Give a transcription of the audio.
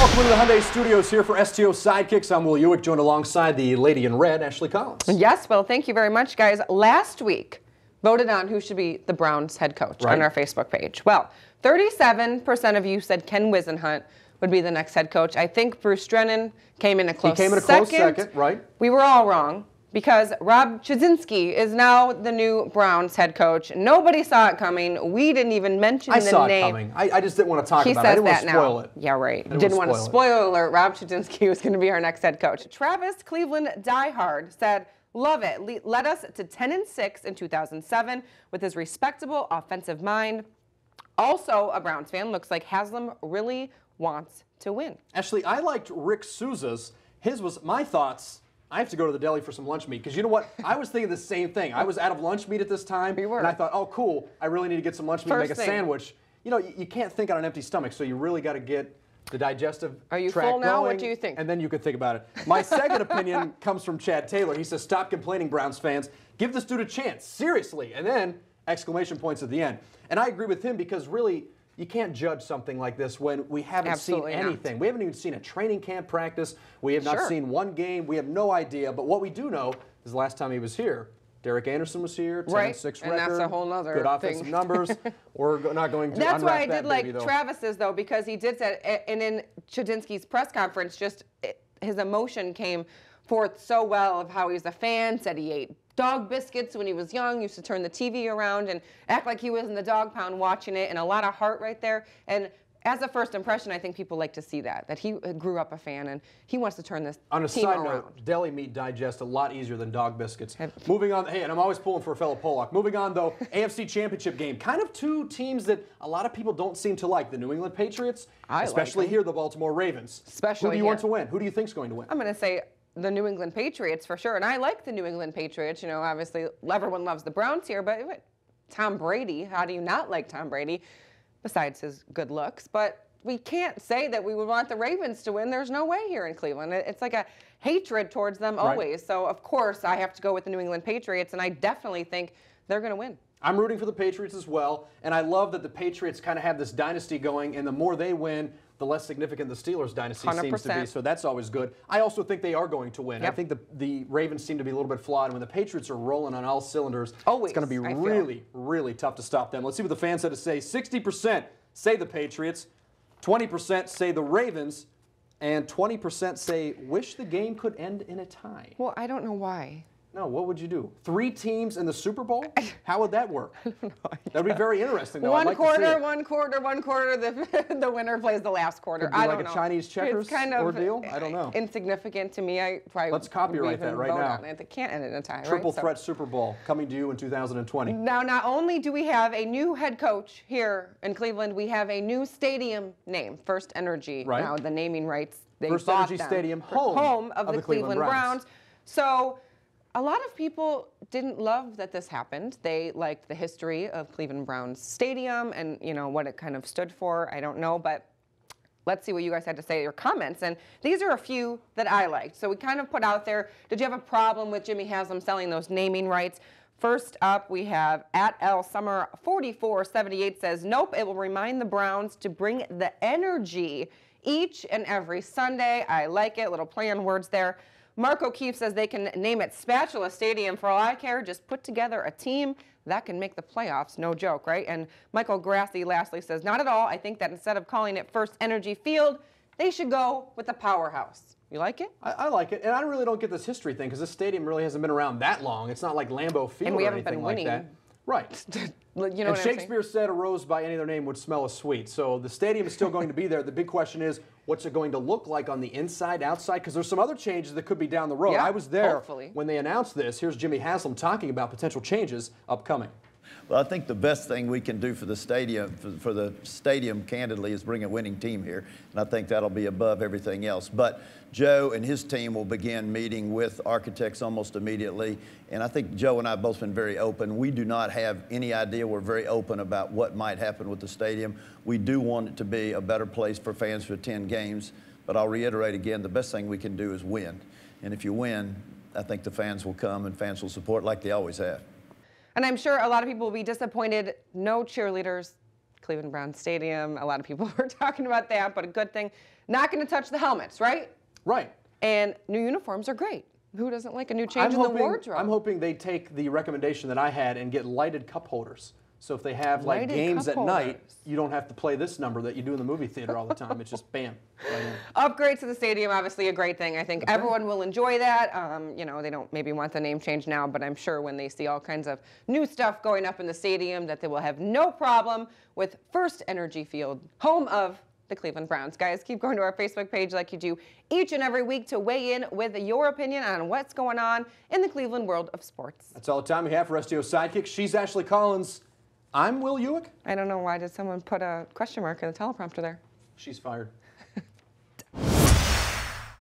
Welcome to the Hyundai Studios here for STO Sidekicks. I'm Will Ewick, joined alongside the lady in red, Ashley Collins. Yes, Will, thank you very much, guys. Last week, voted on who should be the Browns head coach on our Facebook page. Well, 37% of you said Ken Whisenhunt would be the next head coach. I think Bruce Drennan came in a close second. He came in a close second, right? We were all wrong because Rob Chudzinski is now the new Browns head coach. Nobody saw it coming. We didn't even mention the name. I saw it coming. I just didn't want to talk about it. I didn't want to spoil it. Yeah, right. Didn't want to spoil alert. Rob Chudzinski was going to be our next head coach. Travis Cleveland Diehard said, "Love it. Led us to 10-6 in 2007 with his respectable offensive mind. Also a Browns fan. Looks like Haslam really wants to win." Ashley, I liked Rick Souza's. His was my thoughts. I have to go to the deli for some lunch meat because you know what? I was thinking the same thing. I was out of lunch meat at this time, and I thought, oh, cool. I really need to get some lunch meat and make a sandwich. You know, you can't think on an empty stomach, so you really got to get the digestive tract going. Are you full now? What do you think? And then you could think about it. My second opinion comes from Chad Taylor. He says, "Stop complaining, Browns fans. Give this dude a chance. Seriously." And then exclamation points at the end. And I agree with him because really, you can't judge something like this when we haven't seen anything. We haven't even seen a training camp practice. We have not seen one game. We have no idea. But what we do know is the last time he was here, Derek Anderson was here, 10-6 record. And that's a whole other good offensive numbers. We're not going to That's why I that did like baby, though. Travis's, though, because he did say, and in Chudzinski's press conference, just his emotion came forth so well of how he was a fan, said he ate dog biscuits when he was young, used to turn the TV around and act like he was in the dog pound watching it, and a lot of heart right there. And as a first impression, I think people like to see that he grew up a fan and he wants to turn this team around. On a side note, deli meat digests a lot easier than dog biscuits. Moving on, hey, and I'm always pulling for a fellow Pollock. Moving on, though, AFC Championship game. Kind of two teams that a lot of people don't seem to like. The New England Patriots, especially here, the Baltimore Ravens. Especially Who do you want to win? Who do you think is going to win? I'm going to say the New England Patriots for sure. And I like the New England Patriots. You know, obviously everyone loves the Browns here, but Tom Brady, how do you not like Tom Brady besides his good looks? But we can't say that we would want the Ravens to win. There's no way here in Cleveland. It's like a hatred towards them always. So, of course, I have to go with the New England Patriots, and I definitely think they're going to win. I'm rooting for the Patriots as well, and I love that the Patriots kind of have this dynasty going, and the more they win, the less significant the Steelers dynasty 100%. seems to be, so that's always good. I also think they are going to win. I think the Ravens seem to be a little bit flawed, and when the Patriots are rolling on all cylinders, it's going to be really, really tough to stop them. Let's see what the fans had to say. 60% say the Patriots, 20% say the Ravens, and 20% say wish the game could end in a tie. Well, I don't know why. No, what would you do? 3 teams in the Super Bowl? How would that work? I don't know. That would be very interesting. Though. One quarter. The winner plays the last quarter. Could be like a Chinese checkers ordeal? I don't know. Insignificant to me. Let's copyright that right now. It can't end in a tie, Triple threat Super Bowl coming to you in 2020. Now, not only do we have a new head coach here in Cleveland, we have a new stadium name, First Energy. Right. Now, the naming rights, they First bought Energy them. Stadium, home of the Cleveland Browns. So, a lot of people didn't love that this happened. They liked the history of Cleveland Browns Stadium and, you know, what it kind of stood for. I don't know, but let's see what you guys had to say in your comments. And these are a few that I liked. So we kind of put out there, did you have a problem with Jimmy Haslam selling those naming rights? First up, we have @LSummer4478 says, nope, it will remind the Browns to bring the energy each and every Sunday. I like it. Little play on words there. Mark O'Keefe says they can name it Spatula Stadium for all I care. Just put together a team that can make the playoffs. No joke, right? And Michael Grassi lastly says, not at all. I think that instead of calling it First Energy Field, they should go with the Powerhouse. You like it? I like it. And I really don't get this history thing because this stadium really hasn't been around that long. It's not like Lambeau Field or anything like that. Right. You know and Shakespeare said a rose by any other name would smell as sweet. So the stadium is still going to be there. The big question is, what's it going to look like on the inside, outside? Because there's some other changes that could be down the road. I was there when they announced this. Here's Jimmy Haslam talking about potential changes upcoming. Well, I think the best thing we can do for the stadium, candidly, is bring a winning team here, and I think that'll be above everything else. But Joe and his team will begin meeting with architects almost immediately, and I think Joe and I have both been very open. We do not have any idea. We're very open about what might happen with the stadium. We do want it to be a better place for fans to attend games, but I'll reiterate again, the best thing we can do is win. And if you win, I think the fans will come and fans will support like they always have. And I'm sure a lot of people will be disappointed. No cheerleaders Cleveland Browns Stadium. A lot of people were talking about that, but a good thing. Not going to touch the helmets, right? Right. And new uniforms are great. Who doesn't like a new change in the wardrobe? I'm hoping they take the recommendation that I had and get lighted cup holders. So if they have like Lighted games cup at night, holders. you don't have to play this number that you do in the movie theater all the time. It's just bam. Right in. Upgrades to the stadium, obviously a great thing. I think everyone will enjoy that. You know, they don't maybe want the name change now, but I'm sure when they see all kinds of new stuff going up in the stadium that they will have no problem with First Energy Field, home of the Cleveland Browns. Guys, keep going to our Facebook page like you do each and every week to weigh in with your opinion on what's going on in the Cleveland world of sports. That's all the time we have for STO Sidekicks. She's Ashley Collins. I'm Will Ewick. I don't know, why did someone put a question mark in the teleprompter there? She's fired.